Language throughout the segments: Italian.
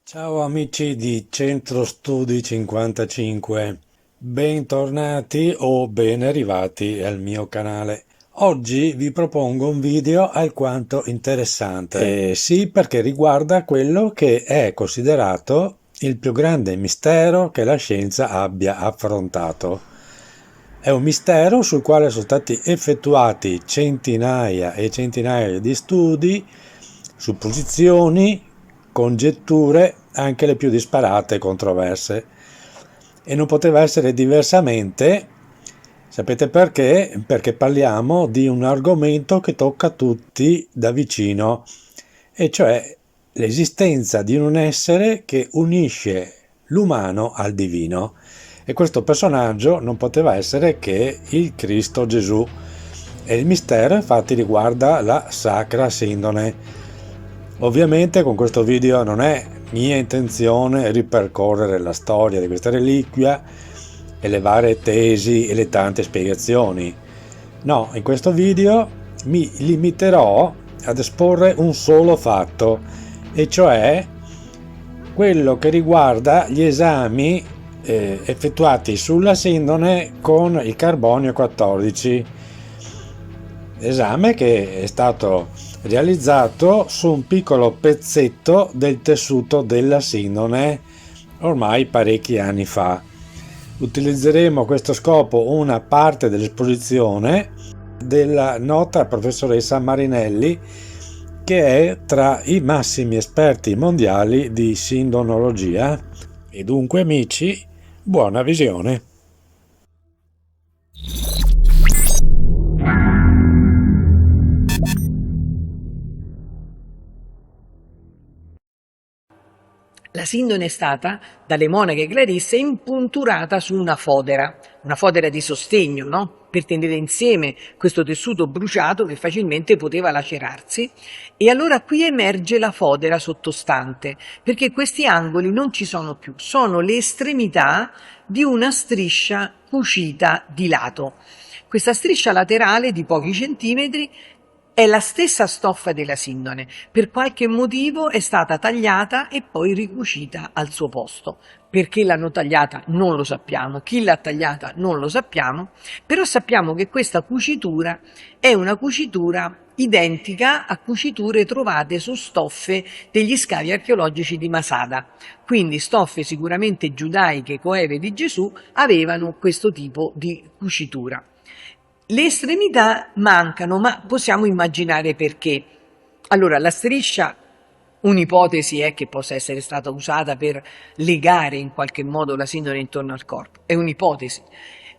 Ciao amici di Centro Studi 55, bentornati o ben arrivati al mio canale. Oggi vi propongo un video alquanto interessante, sì, perché riguarda quello che è considerato il più grande mistero che la scienza abbia affrontato. È un mistero sul quale sono stati effettuati centinaia e centinaia di studi, supposizioni, congetture, anche le più disparate e controverse. E non poteva essere diversamente. Sapete perché? Perché parliamo di un argomento che tocca tutti da vicino, e cioè l'esistenza di un essere che unisce l'umano al divino. E questo personaggio non poteva essere che il Cristo Gesù. E il mistero infatti riguarda la Sacra Sindone. Ovviamente con questo video non è mia intenzione ripercorrere la storia di questa reliquia e le varie tesi e le tante spiegazioni. No, in questo video mi limiterò ad esporre un solo fatto, e cioè quello che riguarda gli esami effettuati sulla Sindone con il carbonio 14, esame che è stato realizzato su un piccolo pezzetto del tessuto della Sindone ormai parecchi anni fa. Utilizzeremo a questo scopo una parte dell'esposizione della nota professoressa Marinelli, che è tra i massimi esperti mondiali di sindonologia. E dunque amici, buona visione. La sindone è stata, dalle monache clarisse, impunturata su una fodera di sostegno, no? Per tenere insieme questo tessuto bruciato che facilmente poteva lacerarsi. E allora qui emerge la fodera sottostante, perché questi angoli non ci sono più, sono le estremità di una striscia cucita di lato. Questa striscia laterale di pochi centimetri è la stessa stoffa della sindone, per qualche motivo è stata tagliata e poi ricucita al suo posto. Perché l'hanno tagliata non lo sappiamo, chi l'ha tagliata non lo sappiamo, però sappiamo che questa cucitura è una cucitura identica a cuciture trovate su stoffe degli scavi archeologici di Masada. Quindi stoffe sicuramente giudaiche coeve di Gesù avevano questo tipo di cucitura. Le estremità mancano, ma possiamo immaginare perché. Allora, la striscia, un'ipotesi è che possa essere stata usata per legare in qualche modo la sindone intorno al corpo, è un'ipotesi.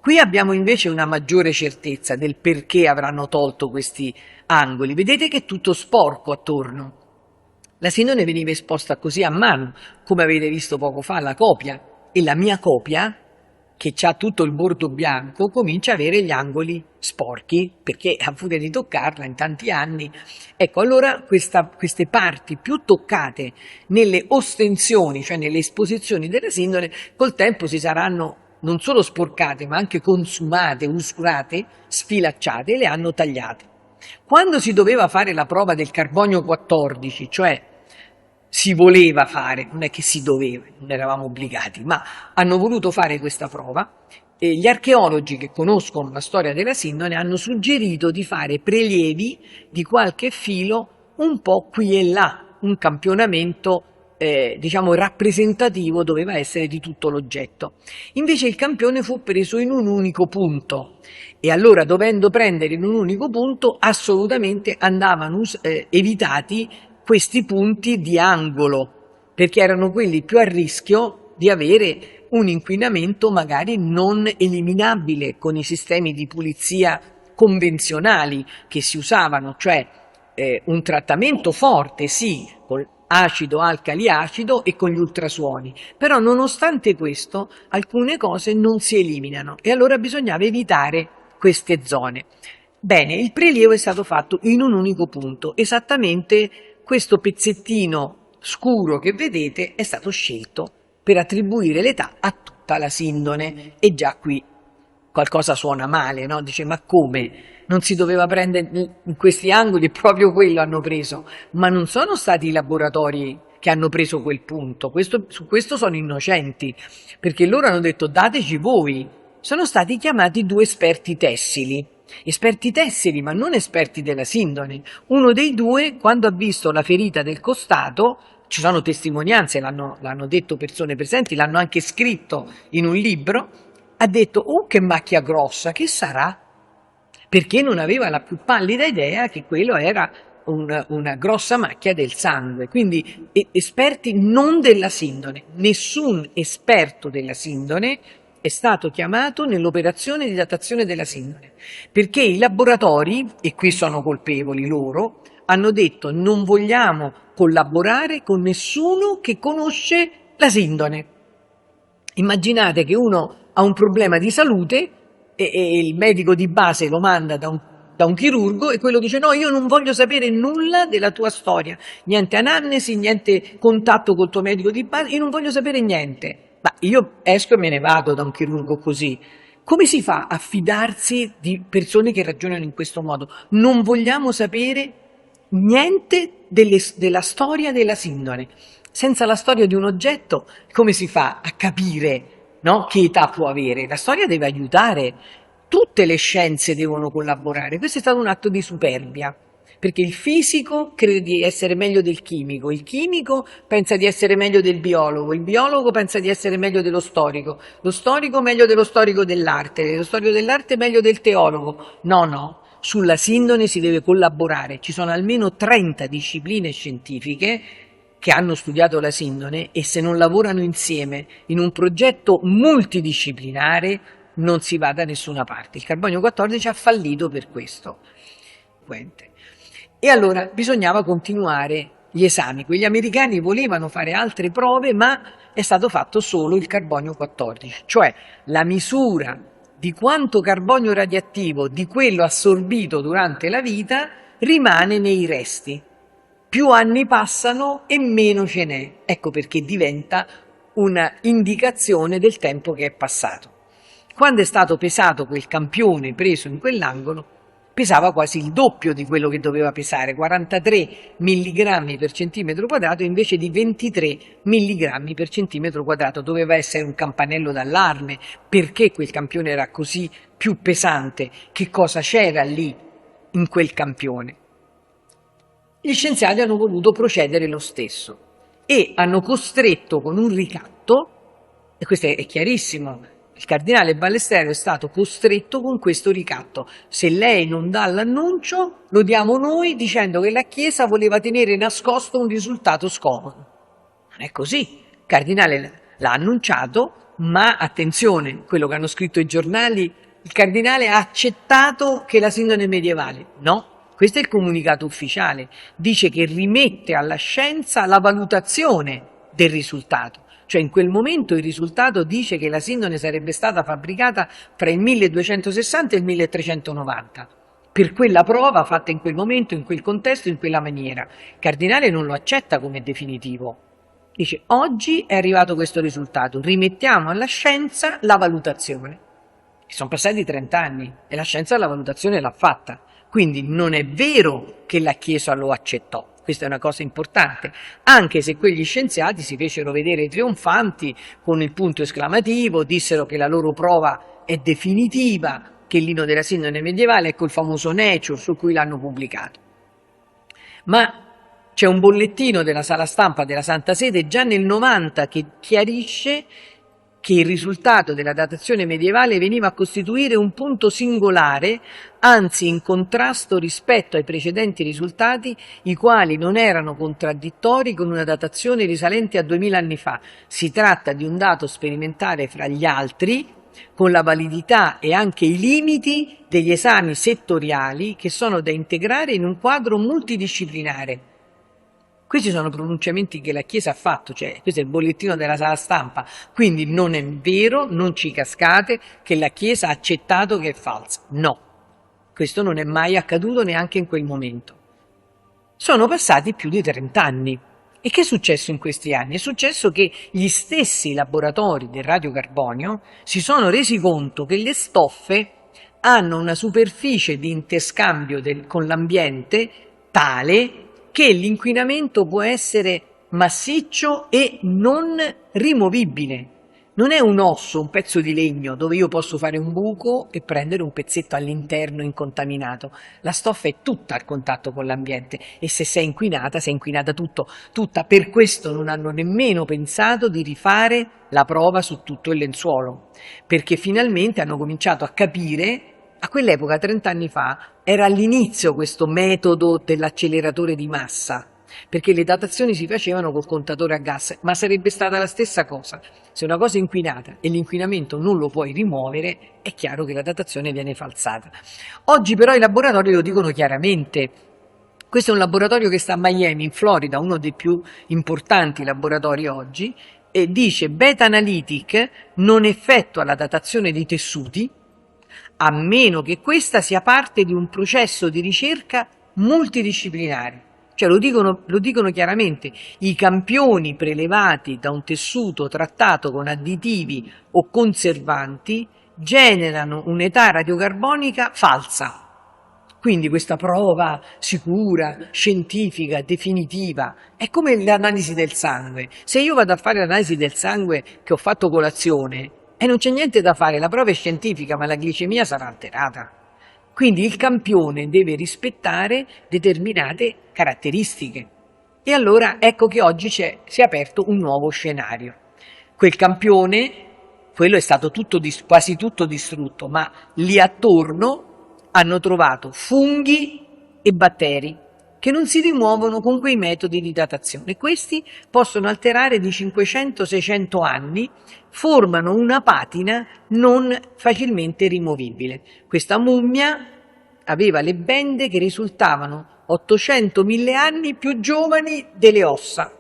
Qui abbiamo invece una maggiore certezza del perché avranno tolto questi angoli. Vedete che è tutto sporco attorno. La sindone veniva esposta così a mano, come avete visto poco fa, la copia, e la mia copia, che ha tutto il bordo bianco, comincia a avere gli angoli sporchi, perché a furia di toccarla in tanti anni. Ecco, allora queste parti più toccate nelle ostensioni, cioè nelle esposizioni della sindone, col tempo si saranno non solo sporcate, ma anche consumate, usurate, sfilacciate, e le hanno tagliate. Quando si doveva fare la prova del carbonio 14, cioè si voleva fare, non è che si doveva, non eravamo obbligati, ma hanno voluto fare questa prova, e gli archeologi che conoscono la storia della sindone hanno suggerito di fare prelievi di qualche filo un po' qui e là, un campionamento diciamo rappresentativo doveva essere di tutto l'oggetto. Invece il campione fu preso in un unico punto, e allora, dovendo prendere in un unico punto, assolutamente andavano evitati questi punti di angolo, perché erano quelli più a rischio di avere un inquinamento magari non eliminabile con i sistemi di pulizia convenzionali che si usavano, cioè un trattamento forte, sì, con acido, alcali, acido e con gli ultrasuoni, però nonostante questo alcune cose non si eliminano e allora bisognava evitare queste zone. Bene, il prelievo è stato fatto in un unico punto, esattamente questo pezzettino scuro che vedete è stato scelto per attribuire l'età a tutta la sindone, e già qui qualcosa suona male, no? Dice, ma come? Non si doveva prendere in questi angoli, e proprio quello hanno preso, ma non sono stati i laboratori che hanno preso quel punto, su questo sono innocenti, perché loro hanno detto dateci voi. Sono stati chiamati 2 esperti tessili, ma non esperti della sindone. Uno dei 2, quando ha visto la ferita del costato, ci sono testimonianze, l'hanno detto persone presenti, l'hanno anche scritto in un libro, ha detto oh che macchia grossa, che sarà? Perché non aveva la più pallida idea che quello era una grossa macchia del sangue. Quindi esperti non della sindone, nessun esperto della sindone è stato chiamato nell'operazione di datazione della sindone, perché i laboratori, e qui sono colpevoli loro, hanno detto non vogliamo collaborare con nessuno che conosce la sindone. Immaginate che uno ha un problema di salute e il medico di base lo manda da un chirurgo e quello dice no, io non voglio sapere nulla della tua storia, niente anamnesi, niente contatto col tuo medico di base, io non voglio sapere niente. Ma io esco e me ne vado da un chirurgo così. Come si fa a fidarsi di persone che ragionano in questo modo? Non vogliamo sapere niente della storia della sindone. Senza la storia di un oggetto, come si fa a capire, no, che età può avere? La storia deve aiutare, tutte le scienze devono collaborare. Questo è stato un atto di superbia, perché il fisico crede di essere meglio del chimico, il chimico pensa di essere meglio del biologo, il biologo pensa di essere meglio dello storico, lo storico meglio dello storico dell'arte, lo storico dell'arte meglio del teologo. No, sulla sindone si deve collaborare, ci sono almeno 30 discipline scientifiche che hanno studiato la sindone e se non lavorano insieme in un progetto multidisciplinare non si va da nessuna parte. Il carbonio 14 ha fallito per questo. E allora bisognava continuare gli esami. Quegli americani volevano fare altre prove, ma è stato fatto solo il carbonio 14, cioè la misura di quanto carbonio radioattivo di quello assorbito durante la vita rimane nei resti. Più anni passano e meno ce n'è. Ecco perché diventa una indicazione del tempo che è passato. Quando è stato pesato quel campione preso in quell'angolo, pesava quasi il doppio di quello che doveva pesare, 43 milligrammi per centimetro quadrato invece di 23 milligrammi per centimetro quadrato. Doveva essere un campanello d'allarme. Perché quel campione era così più pesante? Che cosa c'era lì in quel campione? Gli scienziati hanno voluto procedere lo stesso e hanno costretto con un ricatto, e questo è chiarissimo, il cardinale Ballestero è stato costretto con questo ricatto. Se lei non dà l'annuncio, lo diamo noi dicendo che la Chiesa voleva tenere nascosto un risultato scomodo. Non è così. Il cardinale l'ha annunciato, ma attenzione, quello che hanno scritto i giornali, il cardinale ha accettato che la sindone è medievale. No, questo è il comunicato ufficiale. Dice che rimette alla scienza la valutazione del risultato. Cioè in quel momento il risultato dice che la sindone sarebbe stata fabbricata fra il 1260 e il 1390 per quella prova fatta in quel momento, in quel contesto, in quella maniera. Il cardinale non lo accetta come definitivo. Dice oggi è arrivato questo risultato, rimettiamo alla scienza la valutazione. Sono passati 30 anni e la scienza la valutazione l'ha fatta. Quindi non è vero che la Chiesa lo accettò. Questa è una cosa importante, anche se quegli scienziati si fecero vedere trionfanti con il punto esclamativo, dissero che la loro prova è definitiva, che l'inno della sindone medievale è quel famoso Nature su cui l'hanno pubblicato. Ma c'è un bollettino della sala stampa della Santa Sede già nel 90 che chiarisce che il risultato della datazione medievale veniva a costituire un punto singolare, anzi in contrasto rispetto ai precedenti risultati, i quali non erano contraddittori con una datazione risalente a 2000 anni fa. Si tratta di un dato sperimentale fra gli altri, con la validità e anche i limiti degli esami settoriali che sono da integrare in un quadro multidisciplinare. Questi sono pronunciamenti che la Chiesa ha fatto, cioè questo è il bollettino della sala stampa, quindi non è vero, non ci cascate, che la Chiesa ha accettato che è falsa. No, questo non è mai accaduto neanche in quel momento. Sono passati più di 30 anni. E che è successo in questi anni? È successo che gli stessi laboratori del radiocarbonio si sono resi conto che le stoffe hanno una superficie di interscambio con l'ambiente tale che l'inquinamento può essere massiccio e non rimovibile. Non è un osso, un pezzo di legno dove io posso fare un buco e prendere un pezzetto all'interno incontaminato. La stoffa è tutta al contatto con l'ambiente e se sei inquinata tutta. Per questo non hanno nemmeno pensato di rifare la prova su tutto il lenzuolo, perché finalmente hanno cominciato a capire. A quell'epoca, 30 anni fa, era all'inizio questo metodo dell'acceleratore di massa, perché le datazioni si facevano col contatore a gas, ma sarebbe stata la stessa cosa. Se una cosa è inquinata e l'inquinamento non lo puoi rimuovere, è chiaro che la datazione viene falsata. Oggi però i laboratori lo dicono chiaramente. Questo è un laboratorio che sta a Miami, in Florida, uno dei più importanti laboratori oggi, e dice: Beta Analytic non effettua la datazione dei tessuti, a meno che questa sia parte di un processo di ricerca multidisciplinare. Cioè lo dicono chiaramente, i campioni prelevati da un tessuto trattato con additivi o conservanti generano un'età radiocarbonica falsa. Quindi questa prova sicura, scientifica, definitiva, è come l'analisi del sangue. Se io vado a fare l'analisi del sangue che ho fatto colazione, e non c'è niente da fare, la prova è scientifica, ma la glicemia sarà alterata. Quindi il campione deve rispettare determinate caratteristiche. E allora ecco che oggi si è aperto un nuovo scenario. Quel campione, quello è stato quasi tutto distrutto, ma lì attorno hanno trovato funghi e batteri che non si rimuovono con quei metodi di datazione. Questi possono alterare di 500-600 anni, formano una patina non facilmente rimovibile. Questa mummia aveva le bende che risultavano 800.000 anni più giovani delle ossa,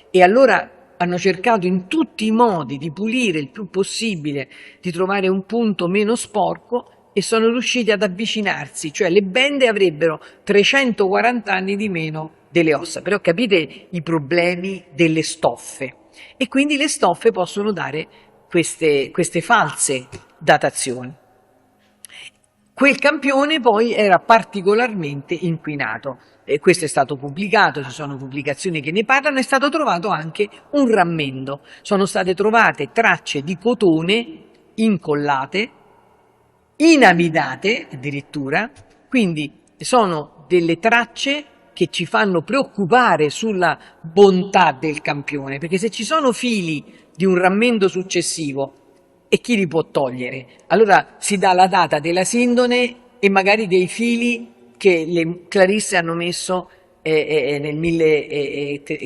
e allora hanno cercato in tutti i modi di pulire il più possibile, di trovare un punto meno sporco, e sono riusciti ad avvicinarsi, cioè le bende avrebbero 340 anni di meno delle ossa. Però capite i problemi delle stoffe, e quindi le stoffe possono dare queste false datazioni. Quel campione poi era particolarmente inquinato, e questo è stato pubblicato, ci sono pubblicazioni che ne parlano. È stato trovato anche un rammendo, sono state trovate tracce di cotone incollate, inamidate addirittura, quindi sono delle tracce che ci fanno preoccupare sulla bontà del campione, perché se ci sono fili di un rammendo successivo, e chi li può togliere? Allora si dà la data della sindone e magari dei fili che le Clarisse hanno messo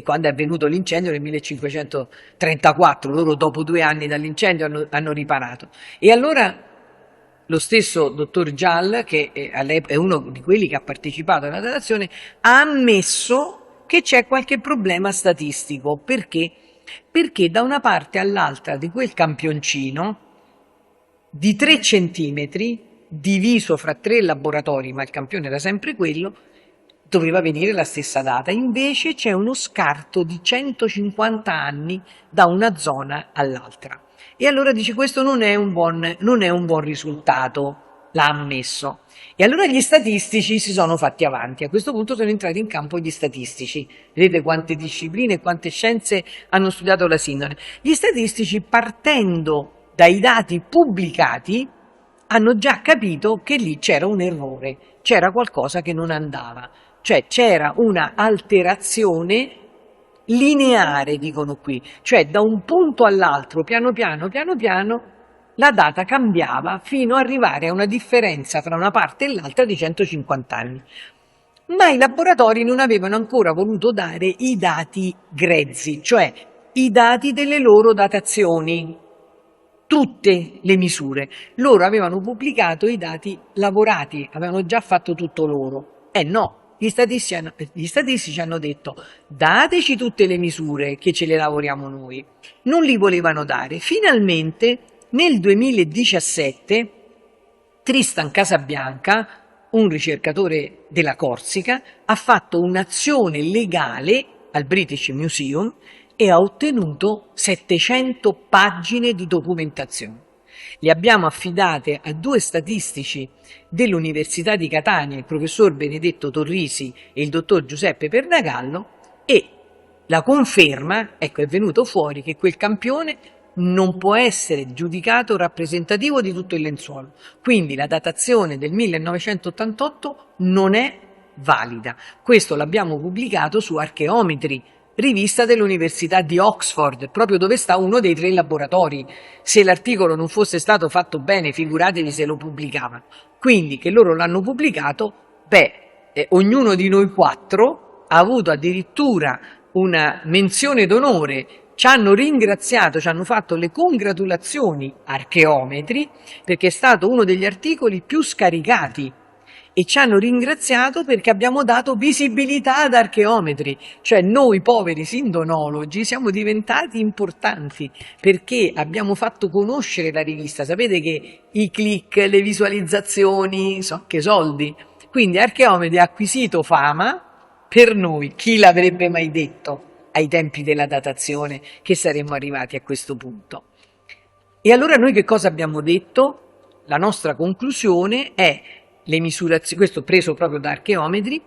quando è avvenuto l'incendio nel 1534, loro dopo 2 anni dall'incendio hanno riparato. E allora lo stesso dottor Giall, che è uno di quelli che ha partecipato alla datazione, ha ammesso che c'è qualche problema statistico. Perché? Perché da una parte all'altra di quel campioncino di 3 centimetri, diviso fra 3 laboratori, ma il campione era sempre quello, doveva venire la stessa data. Invece c'è uno scarto di 150 anni da una zona all'altra. E allora dice: questo non è un buon risultato, l'ha ammesso. E allora gli statistici si sono fatti avanti. A questo punto sono entrati in campo gli statistici. Vedete quante discipline e quante scienze hanno studiato la sindone. Gli statistici, partendo dai dati pubblicati, hanno già capito che lì c'era un errore, c'era qualcosa che non andava, cioè c'era una alterazione lineare, dicono qui, cioè da un punto all'altro, piano piano, la data cambiava fino ad arrivare a una differenza fra una parte e l'altra di 150 anni. Ma i laboratori non avevano ancora voluto dare i dati grezzi, cioè i dati delle loro datazioni, tutte le misure. Loro avevano pubblicato i dati lavorati, avevano già fatto tutto loro. No. Gli statistici hanno detto: dateci tutte le misure che ce le lavoriamo noi. Non li volevano dare. Finalmente nel 2017 Tristan Casabianca, un ricercatore della Corsica, ha fatto un'azione legale al British Museum e ha ottenuto 700 pagine di documentazione. Le abbiamo affidate a 2 statistici dell'Università di Catania, il professor Benedetto Torrisi e il dottor Giuseppe Pernagallo, e la conferma, ecco, è venuto fuori che quel campione non può essere giudicato rappresentativo di tutto il lenzuolo. Quindi la datazione del 1988 non è valida. Questo l'abbiamo pubblicato su Archeometri, rivista dell'Università di Oxford, proprio dove sta uno dei 3 laboratori. Se l'articolo non fosse stato fatto bene, figuratevi se lo pubblicavano. Quindi che loro l'hanno pubblicato, ognuno di noi 4 ha avuto addirittura una menzione d'onore, ci hanno ringraziato, ci hanno fatto le congratulazioni Archeometri, perché è stato uno degli articoli più scaricati, e ci hanno ringraziato perché abbiamo dato visibilità ad Archeometri, cioè noi poveri sindonologi siamo diventati importanti perché abbiamo fatto conoscere la rivista. Sapete che i click, le visualizzazioni sono che soldi, quindi Archeometri ha acquisito fama per noi. Chi l'avrebbe mai detto ai tempi della datazione che saremmo arrivati a questo punto? E allora noi che cosa abbiamo detto? La nostra conclusione è: le misurazioni, questo preso proprio da Archeometri,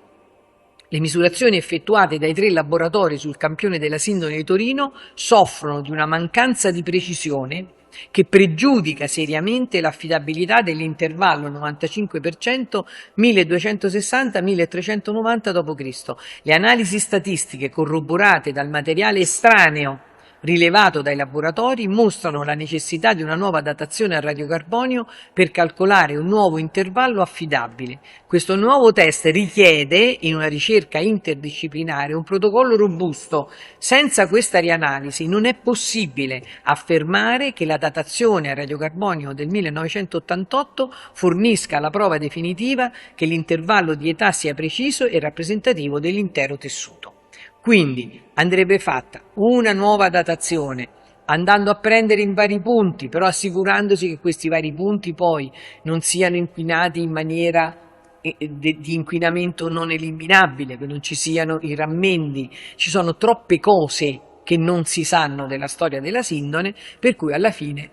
le misurazioni effettuate dai 3 laboratori sul campione della sindone di Torino soffrono di una mancanza di precisione che pregiudica seriamente l'affidabilità dell'intervallo 95% 1260-1390 d.C. Le analisi statistiche corroborate dal materiale estraneo rilevato dai laboratori mostrano la necessità di una nuova datazione a radiocarbonio per calcolare un nuovo intervallo affidabile. Questo nuovo test richiede, in una ricerca interdisciplinare, un protocollo robusto. Senza questa rianalisi non è possibile affermare che la datazione a radiocarbonio del 1988 fornisca la prova definitiva che l'intervallo di età sia preciso e rappresentativo dell'intero tessuto. Quindi andrebbe fatta una nuova datazione, andando a prendere in vari punti, però assicurandosi che questi vari punti poi non siano inquinati in maniera di inquinamento non eliminabile, che non ci siano i rammendi. Ci sono troppe cose che non si sanno della storia della sindone, per cui alla fine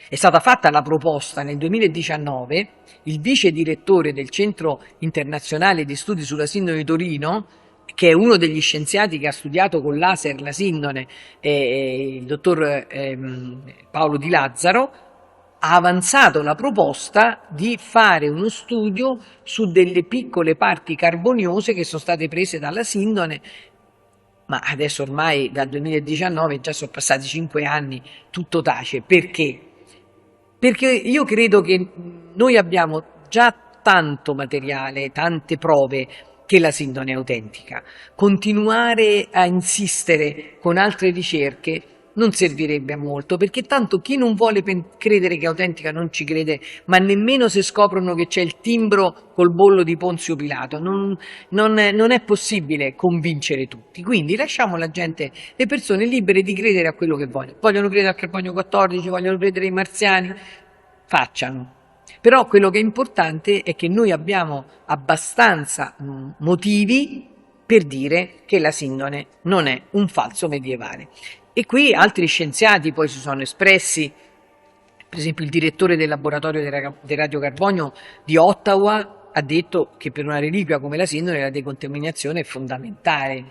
è stata fatta la proposta nel 2019, il vice direttore del Centro Internazionale di Studi sulla Sindone di Torino, che è uno degli scienziati che ha studiato con laser la sindone, il dottor Paolo Di Lazzaro, ha avanzato la proposta di fare uno studio su delle piccole parti carboniose che sono state prese dalla sindone, ma adesso ormai dal 2019 già sono passati 5 anni, tutto tace. Perché? Perché io credo che noi abbiamo già tanto materiale, tante prove che la sindone è autentica. Continuare a insistere con altre ricerche non servirebbe a molto, perché tanto chi non vuole credere che è autentica non ci crede, ma nemmeno se scoprono che c'è il timbro col bollo di Ponzio Pilato. Non è possibile convincere tutti. Quindi lasciamo la gente, le persone libere di credere a quello che vogliono. Vogliono credere al carbonio 14, vogliono credere ai marziani, facciano. Però quello che è importante è che noi abbiamo abbastanza motivi per dire che la sindone non è un falso medievale. E qui altri scienziati poi si sono espressi, per esempio il direttore del laboratorio del radiocarbonio di Ottawa ha detto che per una reliquia come la sindone la decontaminazione è fondamentale.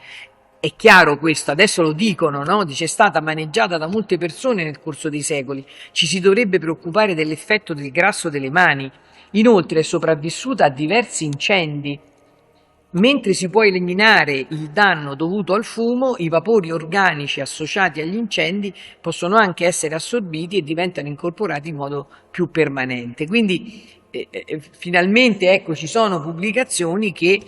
È chiaro questo, adesso lo dicono, no? Dice: è stata maneggiata da molte persone nel corso dei secoli, ci si dovrebbe preoccupare dell'effetto del grasso delle mani. Inoltre è sopravvissuta a diversi incendi. Mentre si può eliminare il danno dovuto al fumo, i vapori organici associati agli incendi possono anche essere assorbiti e diventano incorporati in modo più permanente. Quindi finalmente, ecco, ci sono pubblicazioni che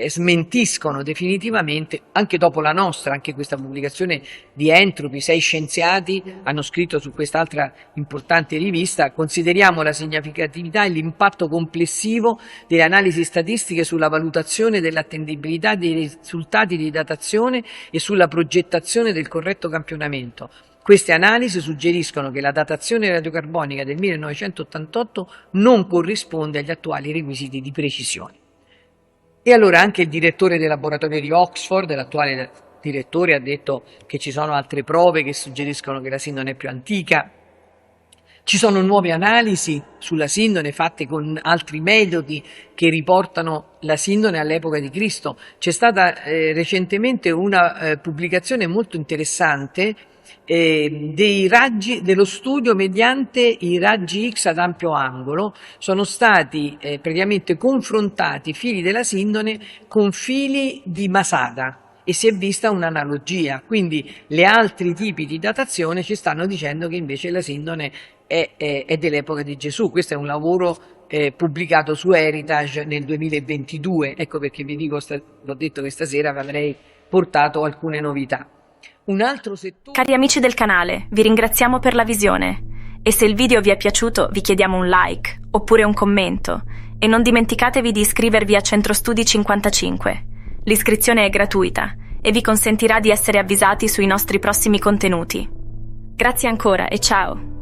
smentiscono definitivamente, anche dopo la nostra, anche questa pubblicazione di Entropy. 6 scienziati hanno scritto su quest'altra importante rivista: consideriamo la significatività e l'impatto complessivo delle analisi statistiche sulla valutazione dell'attendibilità dei risultati di datazione e sulla progettazione del corretto campionamento. Queste analisi suggeriscono che la datazione radiocarbonica del 1988 non corrisponde agli attuali requisiti di precisione. E allora anche il direttore del laboratorio di Oxford, l'attuale direttore, ha detto che ci sono altre prove che suggeriscono che la sindone è più antica. Ci sono nuove analisi sulla Sindone fatte con altri metodi che riportano la Sindone all'epoca di Cristo. C'è stata recentemente una pubblicazione molto interessante dei raggi dello studio mediante i raggi X ad ampio angolo. Sono stati praticamente confrontati fili della Sindone con fili di Masada e si è vista un'analogia, quindi gli altri tipi di datazione ci stanno dicendo che invece la Sindone è dell'epoca di Gesù. Questo è un lavoro pubblicato su Heritage nel 2022, ecco perché vi dico, l'ho detto che stasera vi avrei portato alcune novità. Un altro settore... Cari amici del canale, vi ringraziamo per la visione e se il video vi è piaciuto vi chiediamo un like oppure un commento e non dimenticatevi di iscrivervi a Centro Studi 55. L'iscrizione è gratuita e vi consentirà di essere avvisati sui nostri prossimi contenuti. Grazie ancora e ciao!